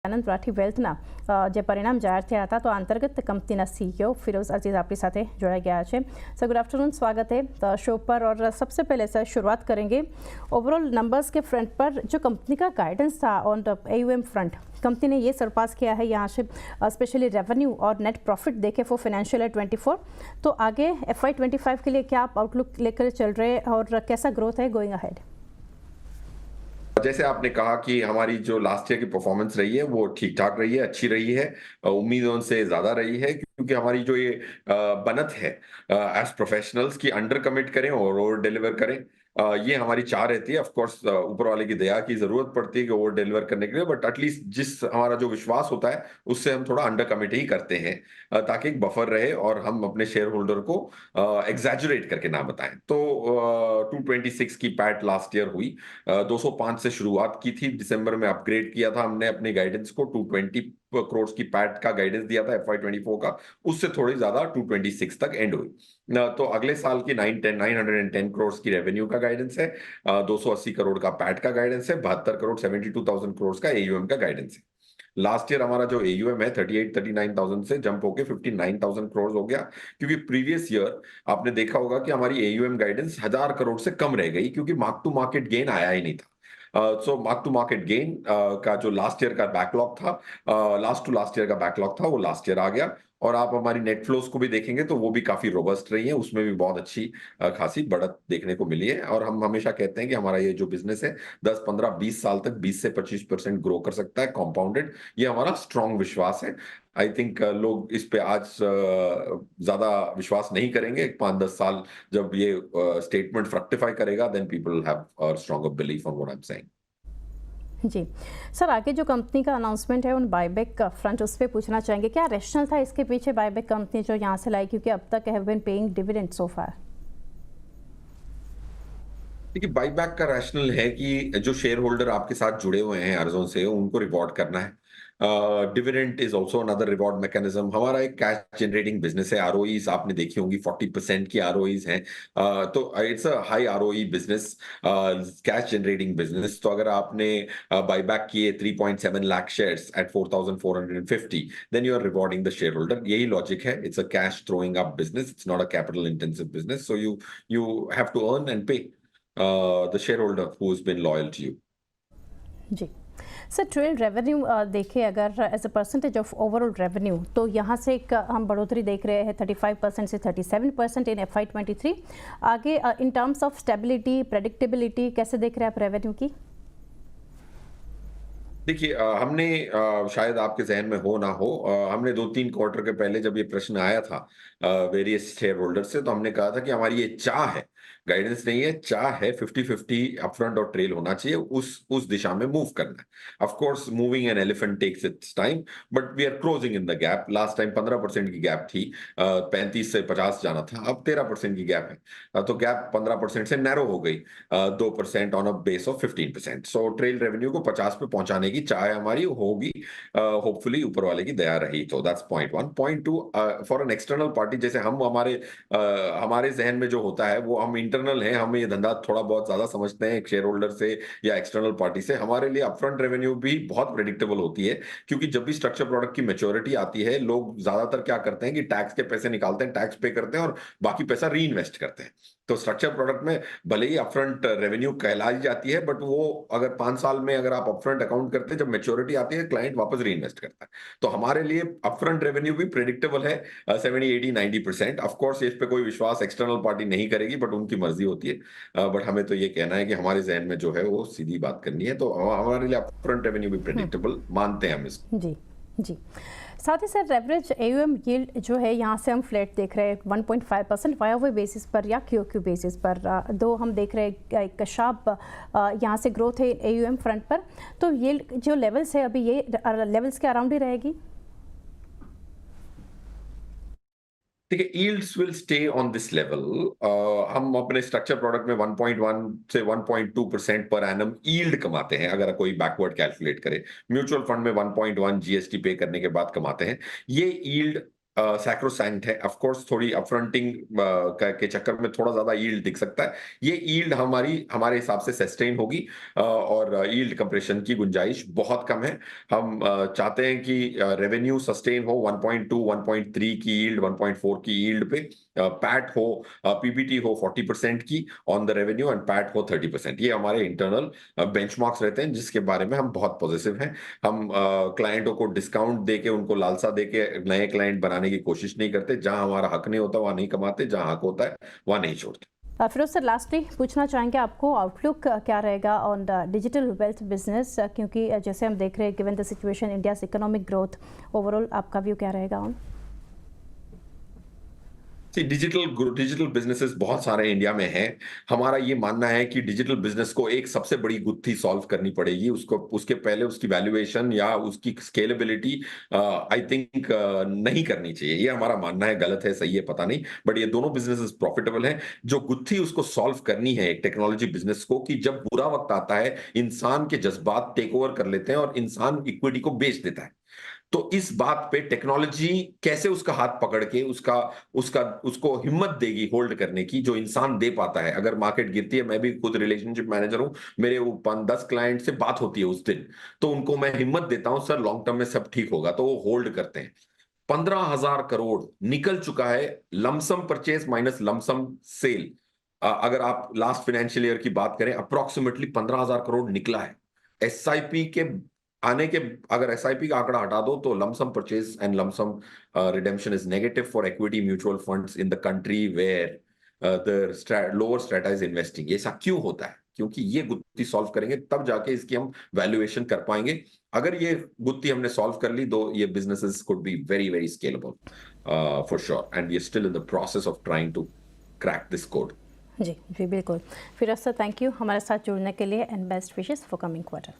આનંદ રાઠી વેલ્થના જે પરિણામ જાહેર થયા હતા તો અંતર્ગત કંપનીના सीईओ फिरोज अजीज अपनी साथ जोड़ा गया है। सर गुड आफ्टरनून, स्वागत है शो पर। और सबसे पहले सर शुरुआत करेंगे ओवरऑल नंबर्स के फ्रंट पर। जो कंपनी का गाइडेंस था on the AUM front, company ने ये सरपास किया है यहाँ से, स्पेशली रेवेन्यू और नेट प्रॉफिट देखे फॉर फाइनेंशियल ईयर 24। तो आगे FY25 के लिए क्या आप आउटलुक लेकर चल रहे हैं और कैसा ग्रोथ है गोइंग अहेड? जैसे आपने कहा कि हमारी जो लास्ट ईयर की परफॉर्मेंस रही है वो ठीक ठाक रही है, अच्छी रही है, उम्मीदों से ज्यादा रही है, क्योंकि हमारी जो ये बनत है एज प्रोफेशनल्स की अंडर कमिट करें और ओवर डिलीवर करें, ये हमारी चाह रहती है। ऑफ कोर्स ऊपर वाले की दया की जरूरत पड़ती है कि ओवर डिलीवर करने के लिए, बट एटलीस्ट जिस हमारा जो विश्वास होता है उससे हम थोड़ा अंडर कमिट ही करते हैं, ताकि एक बफर रहे और हम अपने शेयर होल्डर को एग्जैजुरेट करके ना बताएं। तो 226 की पैट लास्ट ईयर हुई, 205 से शुरुआत की थी, दिसंबर में अपग्रेड किया था हमने अपने गाइडेंस को, 220 करोड़ की पैट का गाइडेंस दिया था FY24 का, उससे थोड़ी ज्यादा 226 तक एंड हुई। तो अगले साल की 910 करोड़ की रेवेन्यू का गाइडेंस है, 280 करोड़ का पैट का गाइडेंस है, 72 करोड़ 72,000 करोड़ का एयूएम का गाइडेंस है। लास्ट ईयर हमारा जो एयूएम है 39,000 से जंप होके 59,000 करोड़ हो गया, क्योंकि प्रीवियस ईयर आपने देखा होगा कि हमारी एयूएम गाइडेंस 1000 करोड़ से कम रह गई, क्योंकि मार्क टू मार्केट गेन आया ही नहीं था। सो मार्क टू मार्केट गेन का जो लास्ट ईयर का बैकलॉग था, लास्ट टू लास्ट ईयर का बैकलॉग था, वो लास्ट ईयर आ गया। और आप हमारी नेट फ्लोज को भी देखेंगे तो वो भी काफी रोबस्ट रही है, उसमें भी बहुत अच्छी खासी बढ़त देखने को मिली है। और हम हमेशा कहते हैं कि हमारा ये जो बिजनेस है 10 15 20 साल तक 20 से 25% ग्रो कर सकता है कॉम्पाउंडेड, ये हमारा स्ट्रॉन्ग विश्वास है। आई थिंक लोग इस पे आज ज्यादा विश्वास नहीं करेंगे। 5-10 साल जब ये स्टेटमेंट फ्रक्टिफाई करेगा, then people have a stronger belief on what I am saying. जी सर, आगे जो कंपनी का अनाउंसमेंट है उन बायबैक का फ्रंट, उस पर पूछना चाहेंगे क्या रैशनल था इसके पीछे बायबैक कंपनी जो यहाँ से लाई, क्योंकि अब तक हैव बीन पेइंग डिविडेंड सो फार? देखिए, बाईबैक का रैशनल है कि जो शेयर होल्डर आपके साथ जुड़े हुए हैं अर्जों से, उनको रिवॉर्ड करना है। Dividend is also another reward mechanism. हमारा एक कैश जनरेटिंग बिजनेस है, आरओईज आपने देखी होंगी 40% की आरओईज हैं। तो it's a high ROE business, cash generating business. तो अगर आपने बाईबैक किए 3.7 lakh shares at 4,450, then you are rewarding the shareholder. यही लॉजिक है। It's a cash throwing up business, it's not a capital intensive business, so you have to earn and pay the shareholder who's been loyal to you. जी sir, trail revenue देखें अगर as a percentage of overall revenue, तो यहाँ से एक हम बढ़ोतरी देख रहे हैं 35% से 37% इन FY23। आगे in terms of stability, predictability कैसे देख रहे हैं आप रेवेन्यू की? देखिए, हमने शायद आपके जहन में हो ना हो, हमने 2-3 क्वार्टर के पहले जब ये प्रश्न आया था वेरियस शेयर होल्डर से, तो हमने कहा था कि हमारी ये चाह है, गाइडेंस नहीं है, चाह है 50-50 अपफ्रंट और ट्रेल होना चाहिए, उस दिशा में मूव करना है। Of course moving an elephant takes its time, but we are closing in the gap. Last time 15% की गैप थी, 35 से 50 जाना था, अब 13% की गैप है। तो गैप 15% से नैरो हो गई, 2% on a base of 15%। So trail revenue को 50 पे पहुंचाने की चाह हमारी होगी, होपफुली ऊपर वाले की दया रही तो। That's point 1। Point 2, for an external party, जैसे हम हमारे जहन में जो होता है वो हम इंटरनल हैं, हम ये धंधा थोड़ा बहुत ज्यादा समझते हैं एक शेयर होल्डर से या एक्सटर्नल पार्टी से। हमारे लिए अपफ्रंट रेवेन्यू भी बहुत प्रेडिक्टेबल होती है, क्योंकि जब भी स्ट्रक्चर प्रोडक्ट की मैच्योरिटी आती है, लोग ज्यादातर क्या करते हैं कि टैक्स के पैसे निकालते हैं, टैक्स पे करते हैं और बाकी पैसा री इन्वेस्ट करते हैं। तो स्ट्रक्चर प्रोडक्ट में भले ही अपफ्रंट रेवेन्यू कहलाई जाती है, बट वो अगर 5 साल में अगर आप अपफ्रंट अकाउंट करते हैं, जब मैच्योरिटी आती है क्लाइंट वापस री इन्वेस्ट करता है। तो हमारे लिए अपफ्रंट रेवेन्यू भी प्रेडिक्टेबल है, 70-80-90%। ऑफ कोर्स इस पे कोई विश्वास एक्सटर्नल पार्टी नहीं करेगी, बट उनकी मर्जी होती है। बट हमें तो ये कहना है कि हमारे जहन में जो है वो सीधी बात करनी है, तो हमारे लिए अपफ्रंट रेवेन्यू भी प्रेडिक्टेबल मानते हैं हम इसको। जी जी, साथ ही सर एवरेज एयूएम यील्ड जो है यहाँ से हम फ्लैट देख रहे हैं 1.5% वाया बेसिस पर या क्यूक्यू बेसिस पर, दो हम देख रहे हैं एक शार्प यहाँ से ग्रोथ है एयूएम फ्रंट पर। तो यील्ड जो लेवल्स है अभी ये लेवल्स के अराउंड ही रहेगी? देखिए, yields will stay on this level। हम अपने स्ट्रक्चर प्रोडक्ट में 1.1 से 1.2% पर एनम yield कमाते हैं, अगर कोई बैकवर्ड कैलकुलेट करे। म्यूचुअल फंड में 1.1 जीएसटी पे करने के बाद कमाते हैं। ये yield सैक्रोसैंक्ट है। ऑफ कोर्स थोड़ी अपफ्रंटिंग के चक्कर में थोड़ा ज्यादा यील्ड दिख सकता है। ये यील्ड हमारे हिसाब से सस्टेन होगी और यील्ड कंप्रेशन की गुंजाइश बहुत कम है। हम चाहते हैं कि रेवेन्यू सस्टेन हो 1.2 1.3 की यील्ड, 1.4 की यील्ड पे, पैट हो पीबीटी हो 40% की on the revenue and PAT हो 30%। ये हमारे इंटरनल बेंचमार्क्स रहते हैं जिसके बारे में हम बहुत पॉजिटिव हैं। हम क्लाइंटों को डिस्काउंट देके, उनको लालसा देके नए क्लाइंट बनाने की कोशिश नहीं करते। जहां हमारा हक नहीं होता वहां नहीं कमाते, जहां हक होता है वहां नहीं छोड़ते। फिरोज सर, लास्टली पूछना चाहेंगे आपको आउटलुक क्या रहेगा on the digital wealth business, क्योंकि जैसे हम देख रहे हैं given the situation India economic growth overall, आपका व्यू क्या रहेगा ऑन? डिजिटल बिजनेसेस बहुत सारे इंडिया में हैं। हमारा ये मानना है कि डिजिटल बिजनेस को एक सबसे बड़ी गुत्थी सॉल्व करनी पड़ेगी। उसके पहले उसकी वैल्यूएशन या उसकी स्केलेबिलिटी आई थिंक नहीं करनी चाहिए। ये हमारा मानना है, गलत है सही है पता नहीं, बट ये दोनों बिजनेसेस प्रॉफिटेबल हैं। जो गुत्थी उसको सॉल्व करनी है एक टेक्नोलॉजी बिजनेस को, कि जब बुरा वक्त आता है इंसान के जज्बात टेक ओवर कर लेते हैं और इंसान इक्विटी को बेच देता है। तो इस बात पे टेक्नोलॉजी कैसे उसका हाथ पकड़ के उसको हिम्मत देगी होल्ड करने की, जो इंसान दे पाता है। अगर मार्केट गिरती है, मैं भी खुद रिलेशनशिप मैनेजर हूं, मेरे 5-10 क्लाइंट से बात होती है उस दिन, तो उनको मैं हिम्मत देता हूं, सर लॉन्ग टर्म में सब ठीक होगा, तो वो होल्ड करते हैं। 15,000 करोड़ निकल चुका है lump sum purchase minus lump sum sale. अगर आप लास्ट फाइनेंशियल ईयर की बात करें, अप्रोक्सीमेटली 15,000 करोड़ निकला है। एसआईपी के आने के, अगर एसआईपी का आंकड़ा हटा दो तो lump sum purchase and lump sum redemption is negative for equity mutual funds in the country where the lower strata is investing. ऐसा क्यों होता है? क्योंकि ये गुत्थी सॉल्व करेंगे तब जाके इसकी हम वैल्यूएशन कर पाएंगे। अगर ये गुत्थी हमने सॉल्व कर ली, तो ये businesses could be very very scalable for sure, and we are still in the process of trying to crack this code. जी जी बिल्कुल। फिरोज सर, थैंक यू हमारे साथ जुड़ने के लिए and best wishes for coming quarter.